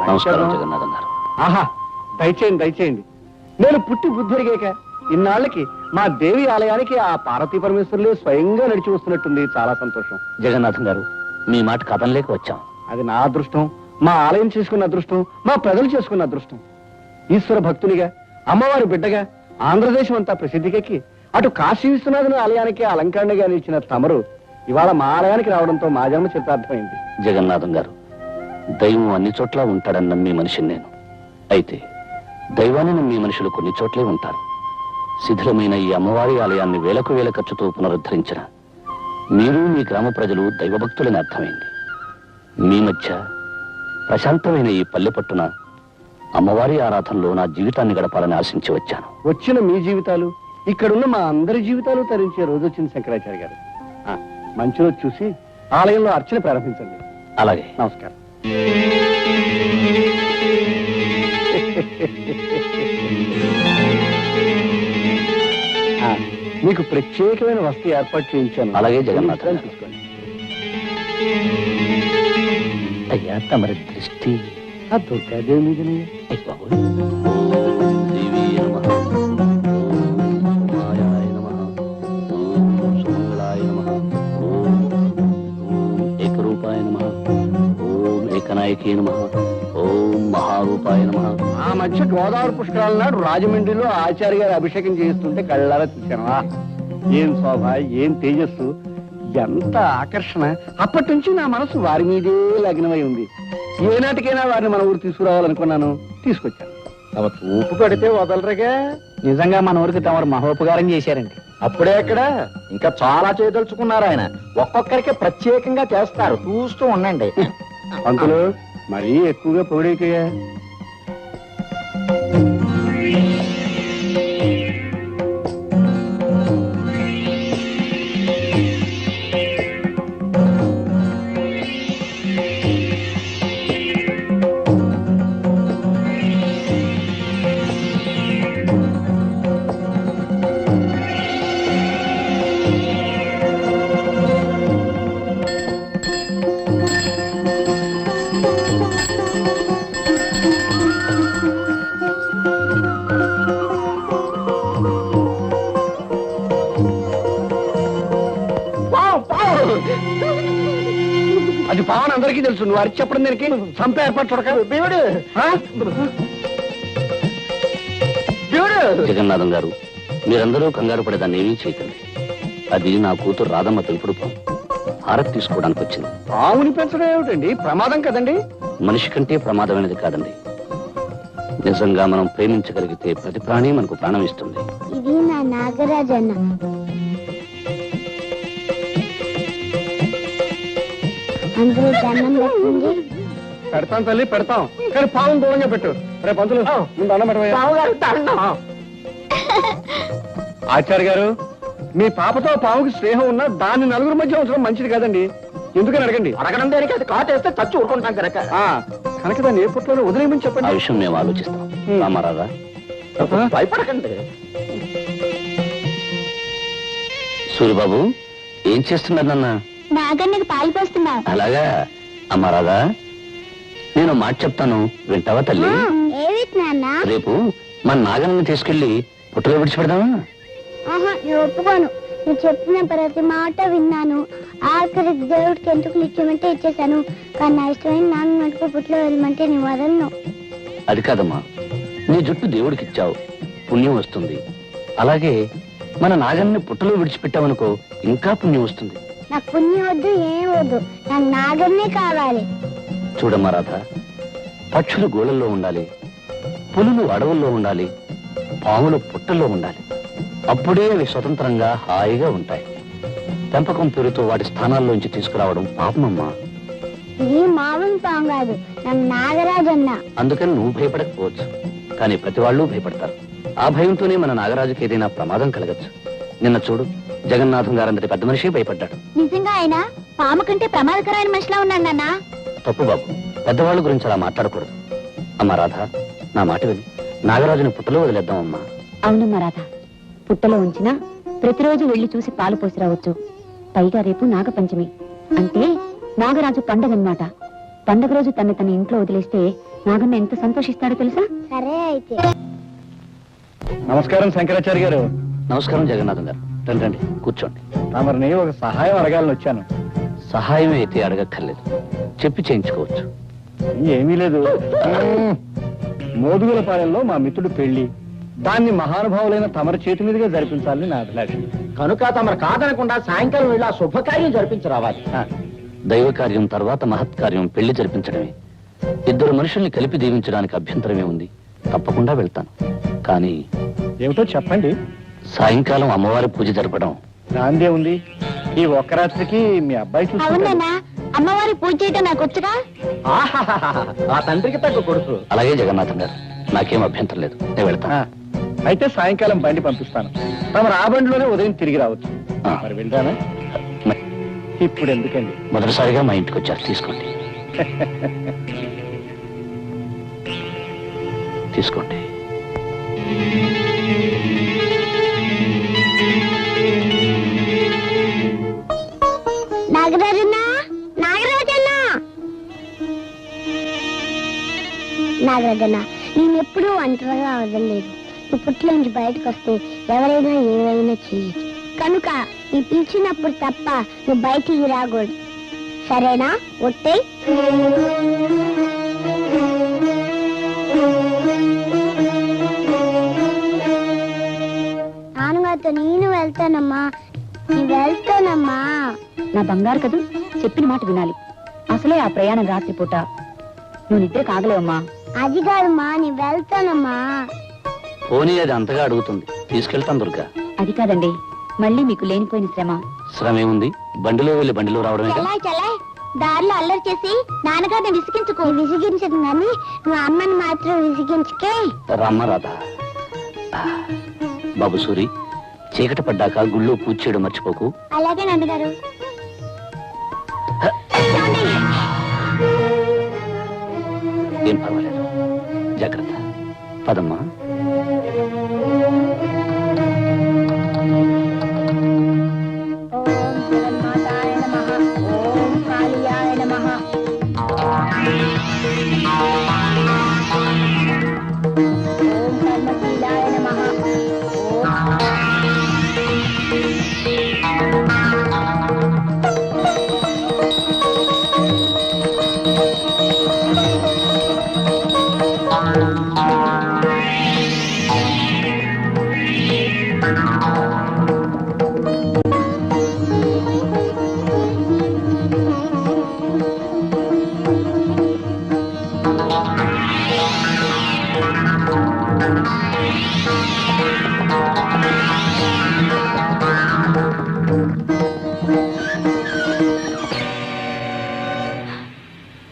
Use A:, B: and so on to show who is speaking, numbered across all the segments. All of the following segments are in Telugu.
A: నమస్కారం జగన్నాథం గారు.
B: ఆహా, దయచేయండి దయచేయండి. నేను పుట్టి బుద్ధిరిగాక ఇన్నాళ్ళకి మా దేవి ఆలయానికి ఆ పార్వతీ పరమేశ్వరులే స్వయంగా నడిచి వస్తున్నట్టుంది. చాలా సంతోషం.
A: జగన్నాథం గారు, మీ మాట కథంలేక వచ్చాం.
B: అది నా అదృష్టం, మా ఆలయం చేసుకున్న అదృష్టం, మా ప్రజలు చేసుకున్న అదృష్టం. ఈశ్వర భక్తునిగా, అమ్మవారి బిడ్డగా ఆంధ్రదేశం అంతా ప్రసిద్ధికెక్కి అటు కాశీ విశ్వనాథుని ఆలయానికి అలంకరణగా నిలిచిన తమరు ఇవాళ మా ఆలయానికి రావడంతో మా జన్మ చిత్తార్థమైంది.
A: జగన్నాథం గారు, దైవం అన్ని చోట్ల ఉంటాడని నమ్మి మనిషిని నేను. అయితే దైవాన్ని నమ్మి మనుషులు కొన్ని చోట్లే ఉంటారు. శిథిలమైన ఈ అమ్మవారి ఆలయాన్ని వేలకు వేల ఖర్చుతో పునరుద్ధరించిన మీరు, మీ గ్రామ ప్రజలు దైవభక్తులని అర్థమైంది. మీ మధ్య ప్రశాంతమైన ఈ పల్లె పట్టున అమ్మవారి ఆరాధనలో నా జీవితాన్ని గడపాలని ఆశించి వచ్చాను.
B: వచ్చిన మీ జీవితాలు, ఇక్కడున్న మా అందరి జీవితాలు తరించే రోజు వచ్చింది శంకరాచార్య గారు. మంచి రోజు చూసి ఆలయంలో అర్చన ప్రారంభించండి.
A: అలాగే.
B: నమస్కారం. మీకు ప్రత్యేకమైన వస్తు ఏర్పాటు చేయించాను.
A: అలాగే జగన్నాథం.
B: తీసుకోండి.
A: అయ్యా, తమరి దృష్టి
B: ఆ దుర్గాదేవి మీదనే. ఆ మధ్య గోదావరి పుష్కరాల నాడు రాజమండ్రిలో ఆచార్య గారి అభిషేకం చేయిస్తుంటే కళ్ళారా చూశాను. ఏం శోభ, ఏం తేజస్సు, ఎంత ఆకర్షణ. అప్పటి నుంచి నా మనసు వారి మీదే లగ్నమై ఉంది. ఏనాటికైనా వారిని మన ఊరు తీసుకురావాలనుకున్నాను, తీసుకొచ్చాను. తమ చూపు పడితే వదలరుగా. నిజంగా మన ఊరికి తమరు మహోపకారం చేశారండి. అప్పుడే ఎక్కడ, ఇంకా చాలా చేయదలుచుకున్నారు ఆయన. ఒక్కొక్కరికి ప్రత్యేకంగా చేస్తారు, చూస్తూ ఉండండి. పంతులు, మరీ ఎక్కువగా పొగిడేకయ్యా. అది పావన్ అందరికీ తెలుసు. నువ్వు అరిచి చెప్పడం దానికి చంపే ఏర్పాటు చూడక. దేవుడు
A: జగన్నాథం గారు, మీరందరూ కంగారు పడేదాన్ని ఏమీ చేయకండి. అది నా కూతురు రాధమ్మ తెలుపుడు పాము. హారతి తీసుకోవడానికి వచ్చింది.
B: పావుని పెంచడం ఏమిటండి? ప్రమాదం కదండి.
A: మనిషి కంటే ప్రమాదమైనది కాదండి. నిజంగా మనం ప్రేమించగలిగితే ప్రతి ప్రాణి మనకు ప్రాణం ఇస్తుంది.
C: ఇది నా నాగరాజన్న. అందరూ దండం పెట్టండి.
B: పెడతాం తల్లి, పెడతాం. కానీ పావును దూరంగా పెట్టు. రేపు పంతులు ముందు అన్నం పెట్టవయ్యా. ఆచార్య గారు, మీ పాపతో పావుకి స్నేహం ఉన్నా దాన్ని నలుగురు మధ్య ఉంచడం మంచిది కాదండి. ఎందుకని అడగండి. అడగడం దేనికి? అది కాటేస్తే చచ్చి ఊరుకుంటాం కనుక. కనుక దాన్ని ఏ పుట్లలో వదిలేయమని చెప్పండి.
A: ఆ విషయం మేము ఆలోచిస్తాం. రామారాధా,
B: భయపడకండి.
A: సూర్యబాబు, ఏం చేస్తున్నారు నాన్న?
C: నాగన్నకి పాలు పోస్తున్నా.
A: అలాగా. అమ్మా రాధా, నేను మాట చెప్తాను, వింటావా తల్లి? రేపు మన నాగన్నని తీసుకెళ్లి పుట్టలో విడిచిపెడదామా?
C: నేను ఒప్పుకోను. నువ్వు చెప్పిన ప్రతి మాట విన్నాను. ఆఖరికి దేవుడికి ఎందుకు ఇచ్చామంటే ఇచ్చేసాను. కానీ నా ఇష్టమైన నాన్న మటుకు పుట్టలో వెళ్ళమంటే నీ వదలను.
A: అది కాదమ్మా, నీ జుట్టు దేవుడికి ఇచ్చావు, పుణ్యం వస్తుంది. అలాగే మన నాగన్ని పుట్టలో విడిచిపెట్టావనుకో, ఇంకా పుణ్యం వస్తుంది.
C: నాకు పుణ్యం వద్దు, ఏం వద్దు, నాకు నాగన్నే కావాలి.
A: చూడమ్మా రాధ, పక్షులు గోళల్లో ఉండాలి, పులులు అడవుల్లో ఉండాలి, పాములు పుట్టల్లో ఉండాలి. అప్పుడే అవి స్వతంత్రంగా హాయిగా ఉంటాయి. పెంపకం పేరుతో వాటి స్థానాల్లోంచి తీసుకురావడం పాపమమ్మా.
C: ఇది మామూలు పాము కాదు, నాకు నాగరాజన్న.
A: అందుకని నువ్వు భయపడకపోవచ్చు, కానీ ప్రతి వాళ్ళు భయపడతారు. ఆ భయంతోనే మన నాగరాజుకి ఏదైనా ప్రమాదం కలగచ్చు. నిన్న చూడు, జగన్నాథం గారంతటి పెద్ద మనిషి భయపడ్డాడు.
C: నిజంగా ఆయన పాము కంటే ప్రమాదకరమైన మనిషిలా ఉన్నాడు నాన్న.
A: తప్పు బాబు, పెద్దవాళ్ళ గురించి అలా మాట్లాడకూడదు. అమ్మా రాధ, నా మాట విని నాగరాజుని పుట్టలో వదిలేద్దామమ్మా.
D: అవునమ్మా రాధ, పుట్టలో ఉంచినా ప్రతిరోజు వెళ్లి చూసి పాలు పోసి రావచ్చు. పైగా రేపు నాగపంచమి అంటే నాగరాజు పండగ అన్నమాట. పండగ రోజు తన ఇంట్లో వదిలేస్తే నాగన్న ఎంత సంతోషిస్తాడో తెలుసా?
C: సరే అయితే.
B: నమస్కారం శంకరాచార్య గారు.
A: నమస్కారం జగన్నాథం గారు. రండి రండి, కూర్చోండి.
B: తమరిని ఒక సహాయం అడగాలని వచ్చాను.
A: సహాయం అయితే అడగక్కర్లేదు, చెప్పి చేయించుకోవచ్చు.
B: ఏమీ లేదు. మోదుగులపాలెంలో మా మిత్రుడు పెళ్లి, దాన్ని మహానుభావులైన తమరి చేతి మీదుగా జరిపించాలని నా అభిలాష.
E: కనుక తమరు కాదనకుండా సాయంకాలం వెళ్ళి ఆ శుభకార్యం జరిపించరావాలి.
A: దైవ కార్యం తర్వాత మహత్కార్యం పెళ్లి జరిపించడమే. ఇద్దరు మనుషుల్ని కలిపి దీవించడానికి అభ్యంతరమే ఉంది. తప్పకుండా వెళ్తాను. కానీ
B: ఏమిటో చెప్పండి.
A: సాయంకాలం అమ్మవారి పూజ జరపడం.
B: దాందే ఉంది. ఈ ఒక్క రాత్రికి మీ అబ్బాయి చూసుకుంటాడు.
C: అవునా? అమ్మవారి పూజ చేయటం నాకు వచ్చుగా.
E: ఆహాహాహా, ఆ తండ్రికి తగ్గ కొడుకు.
A: అలాగే జగన్నాథం గారు, నాకేం అభ్యంతరం లేదు, నేను వెళ్తాను.
B: అయితే సాయంకాలం బండి పంపిస్తాను. తమరు ఆ బండిలోనే ఉదయం తిరిగి రావచ్చు.
A: ఆ.
B: మరి వెళ్తానా? ఇప్పుడు ఎందుకండి?
A: మొదటిసారిగా మా ఇంటికి వచ్చారు, తీసుకోండి. తీసుకోండి.
C: నాగరాజన్న, నాగరాజన్న, నాగరాజన్న, నేను ఎప్పుడూ ఒంటరిగా వదలలేదు. నువ్వు పుట్ల నుంచి బయటకు వస్తే ఎవరైనా ఏమైనా చేయొచ్చు. కనుక నీ పిలిచినప్పుడు తప్ప నువ్వు బయటికి రాకూడదు. సరేనా? ఒట్టే. నాన్నగారితో నేను వెళ్తానమ్మా. నేను వెళ్తానమ్మా.
D: నా బంగారు కదూ, చెప్పిన మాట వినాలి. అసలే ఆ ప్రయాణం రాత్రిపూట, నువ్వు నిద్ర కాగలేవమ్మా.
C: అది కాదమ్మా, నేను వెళ్తానమ్మా.
A: పోనీ అది అంతగా అడుగుతుంది, తీసుకెళ్తాను దుర్గా.
D: అది కాదండి, మళ్ళీ మీకు లేనిపోయిన శ్రమ.
A: శ్రమ ఏముంది? బండిలో వెళ్ళి బండిలో రావడమే.
C: చలాయ్ చలాయ్, దారిలో అల్లరి చేసి నాన్నగారిని విసిగించుకో. విసిగించదు కానీ నువ్వు అమ్మని మాత్రం విసిగించుకే.
A: రమ్మ రాధా. బాబు సూరి, చీకటి పడ్డాక గుళ్ళో పూజ చేయడం మర్చిపోకు.
C: అలాగే నాన్నగారు.
A: ఏం పర్వాలేదు, జాగ్రత్త. పదమ్మా.
C: ఓం జగన్మాతాయ నమః. ఓం కాళియాయ నమః. ఓం కర్మశీలాయ నమః.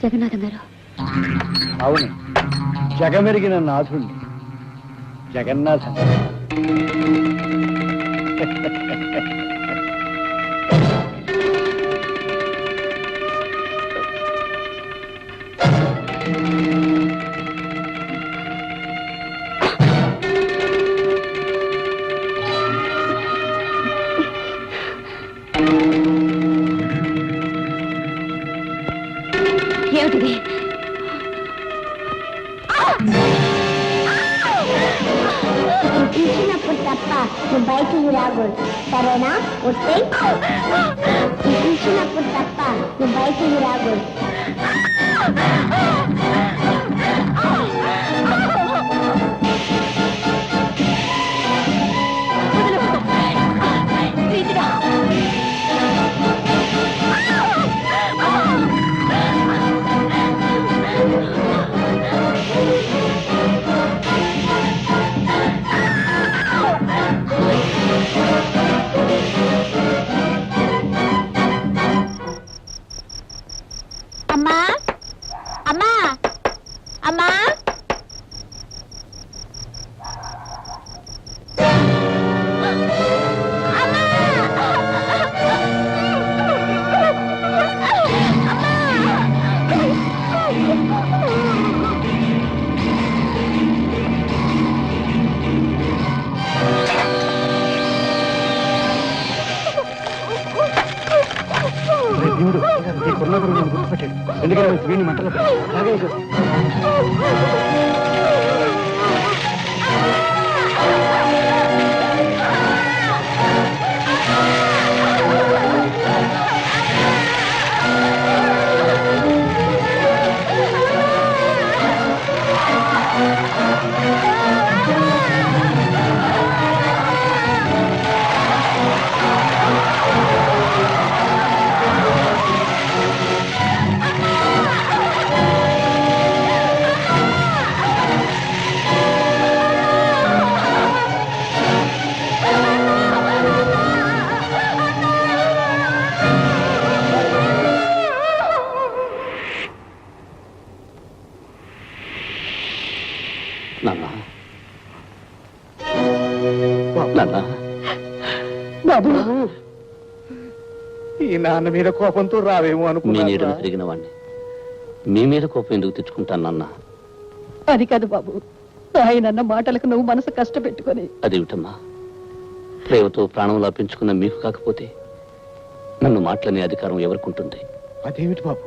D: జగన్నాథం గారు,
B: అవును, జగమెరిగిన నాథుణ్ణి, జగన్నాథం.
D: ఏమిటిది?
C: పిలిచినప్పుడు తప్ప నువ్వు బయటికి రాకూడదు. సరేనా? ఒట్టే. పిలిచినప్పుడు తప్ప నువ్వు బయటికి రాకూడదు. అమ్మా, అమ్మా, అమ్మా.
B: దేవుడు, ఈ కుర్రగురు నన్ను గుర్తుపట్టాడు. ఎందుకంటే వీడిని మంటలో అలాగే
A: నాన్న నాన్న
B: బాబు ఈ నాన్న మీద కోపంతో రావేమో
A: మీ
B: అనుకున్నా
A: నీడను పెరిగిన వాడిని మీ మీద కోపం ఎందుకు తెచ్చుకుంటాను నాన్న?
F: అది కాదు బాబు, ఆయనన్న మాటలకు నువ్వు మనసు కష్టపెట్టుకొని
A: అదేమిటమ్మా, ప్రేమతో ప్రాణంలా పెంచుకున్న మీకు కాకపోతే నన్ను మాటలనే అధికారం ఎవరికుంటుంది?
B: అదేమిటి బాబు,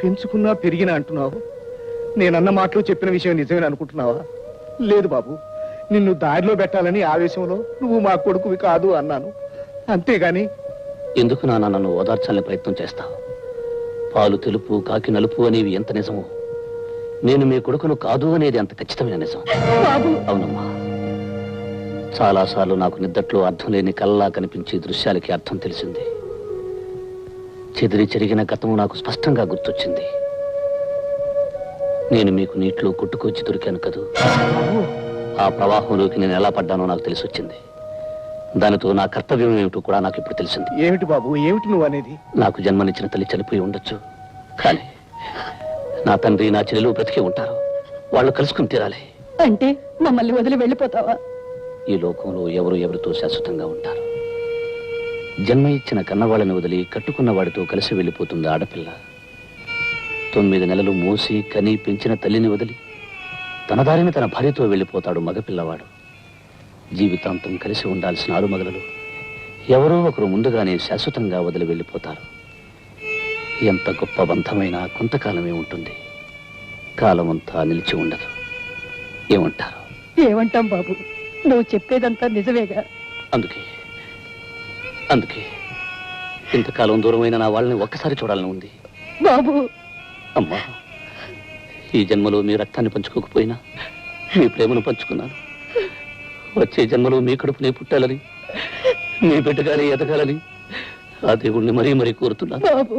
B: పెంచుకున్నా పెరిగినా అంటున్నావు? నేనన్న మాటలు చెప్పిన విషయం నిజమేనా అనుకుంటున్నావా? లేదు బాబు, నిన్ను దారిలో పెట్టాలని ఆవేశంలో నువ్వు మా కొడుకువి కాదు అన్నాను, అంతేగాని
A: ఎందుకు నాన్న నన్ను ఓదార్చాలని ప్రయత్నం చేస్తావు? పాలు తెలుపు కాకి నలుపు అనేవి ఎంత నిజమో, నేను మీ కొడుకును కాదు అనేది అంత ఖచ్చితమైన నిజం.
F: బాబు
A: అవునమ్మా, చాలాసార్లు నాకు నిద్దట్లో అర్థం లేని కళ్ళలా కనిపించే దృశ్యాలకి అర్థం తెలిసింది. చెదిరి చెరిగిన గతము నాకు స్పష్టంగా గుర్తొచ్చింది. నేను మీకు నీటిలో కొట్టుకొచ్చి దొరికాను కదూ, ఆ ప్రవాహంలోకి నేను ఎలా పడ్డానో నాకు తెలిసి వచ్చింది. దానితో నా కర్తవ్యం ఏమిటో కూడా నాకు ఇప్పుడు తెలిసింది.
B: ఏమిటి బాబు, ఏమిటి నువ్వు అనేది?
A: నాకు జన్మనిచ్చిన తల్లి చనిపోయి ఉండొచ్చు, కానీ నా తండ్రి నా చెల్లెలు బ్రతికి ఉంటారు. వాళ్ళు కలుసుకుని తీరాలి.
F: అంటే మమ్మల్ని వదిలి వెళ్ళిపోతావా?
A: ఈ లోకంలో ఎవరు ఎవరితో శాశ్వతంగా ఉంటారు. జన్మ ఇచ్చిన కన్నవాళ్ళని వదిలి కట్టుకున్న వాడితో కలిసి వెళ్ళిపోతుంది ఆడపిల్ల. 9 నెలలు మోసి కని పెంచిన తల్లిని వదిలి తన దారిని తన భార్యతో వెళ్ళిపోతాడు మగపిల్లవాడు. జీవితాంతం కలిసి ఉండాల్సిన ఆరుమగలలు ఎవరో ఒకరు ముందుగానే శాశ్వతంగా వదిలి వెళ్ళిపోతారు. ఎంత గొప్ప బంధమైనా కొంతకాలమే ఉంటుంది, కాలమంతా నిలిచి ఉండదు. ఏమంటారు?
F: ఏమంటాం బాబు, నువ్వు చెప్పేదంతా నిజమేగా.
A: అందుకే ఇంతకాలం దూరమైన నా వాళ్ళని ఒక్కసారి చూడాలని ఉంది.
F: బాబు
A: అమ్మా, ఈ జన్మలో మీ రక్తాన్ని పంచుకోకపోయినా మీ ప్రేమను పంచుకున్నాను. వచ్చే జన్మలో మీ కడుపునే పుట్టాలని, మీ బిడ్డగానే ఎదగాలని ఆ దేవుణ్ణి మరీ మరీ కోరుతున్నాను.
F: బాబు